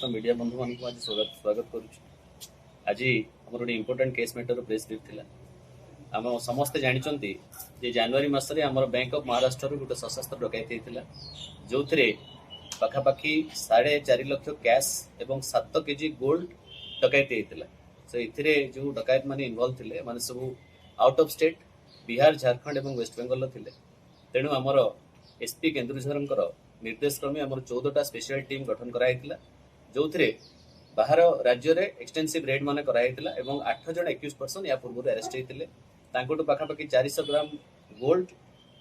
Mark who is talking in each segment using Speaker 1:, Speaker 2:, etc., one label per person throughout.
Speaker 1: तो मीडिया बंधु मान आज स्वागत करुच्ची। आज आम गोटे important case matter press brief थिला। आम समस्ते जानते जे जनवरी मसरे आम बैंक ऑफ महाराष्ट्र गोटे सशस्त्र डकैती होता जो पखापाखि 4.5 लाख कैश एवं 7 केजी गोल्ड डकैती होता। सो ये जो डकैत मैंने इनवल्व थे माने सब out of state Bihar Jharkhand और वेस्ट बेंगल थे। तेणु आमर एसपी केन्दुझर निर्देश क्रमे आम 14टा स्पेशल टीम गठन कराइला जो बाहर राज्य रे एक्सटेंसिव रेड मान कराइला एवं 8 जन एक्यूज पर्सन या पूर्व अरेस्ट होते। पाखापाखि 400 ग्राम गोल्ड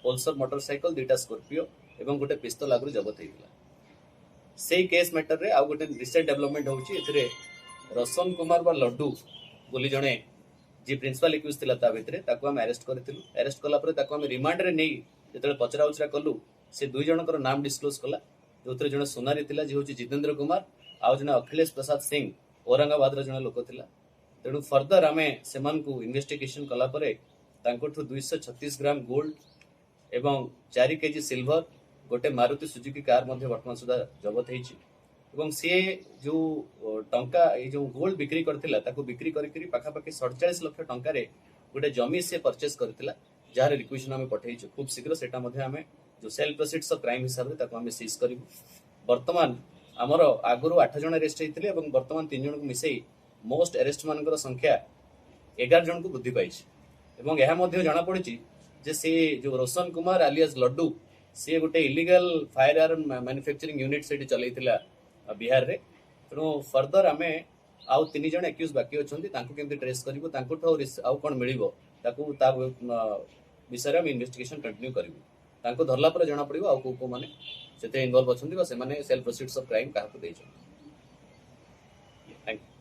Speaker 1: पल्सर मोटरसाइकल 2टा स्कॉर्पियो एवं गोटे पिस्तल आगु जबत होता। से केस मैटर रे आउ गोटे रिसेंट डेवलपमेंट होची रोशन कुमार बा लड्डू बोली जड़े जी प्रिंसिपल एक्यूज था भितर आम अरेस्ट करूँ। अरेस्ट कलापर रिमांड रे नहीं जो पचरा उचरा कलु से 2 जनकर नाम डिस्क्लोज कला जो जन सोनारी थिला जी हूँ जितेंद्र कुमार आउ जन अखिलेश प्रसाद सिंह औरंगाबाद जन लोक थिला। तेणु फर्दर आम से इन्वेस्टिगेशन कलापर 236 ग्राम गोल्ड एवं 4 केजी सिल्वर गोटे मारुति सुजुकी कार वर्तमान सुधा जबत हो सी जो टंका ये जो गोल्ड बिक्री करथिला बिक्री करी पाखापाखि 47 लाख टंकार गोटे जमी से परचेस करथिला जार रिक्वेशन आम पठेइछु। खूब शीघ्र सेटा आम जो सेल प्रोसीड्स ऑफ क्राइम हिसाब से आम सीज करूँ। बर्तमान आमर आगुरी 8 जन अरेस्ट होते बर्तमान 3 जन को मिसई मोस्ट अरेस्ट मान संख्या 11 जन को वृद्धि पाई। जना पड़ी जे से जो रोशन कुमार आलियास लड्डू सी गोटे illegal fire arm manufacturing unit से चलैथिला बिहार रे। तेणु फर्दर आम आउ 3 जन एक्यूज बाकी अच्छा केमती ट्रेस करूँ आउ कौन मिल विषय में इन्वेस्टिगेशन कंटिन्यू करूँ। धरला पर जना पड़ो आउ को मैंने से इनवल्व अच्छा से सेल्फ प्रोसीड्स ऑफ क्राइम क्या थैंक यू।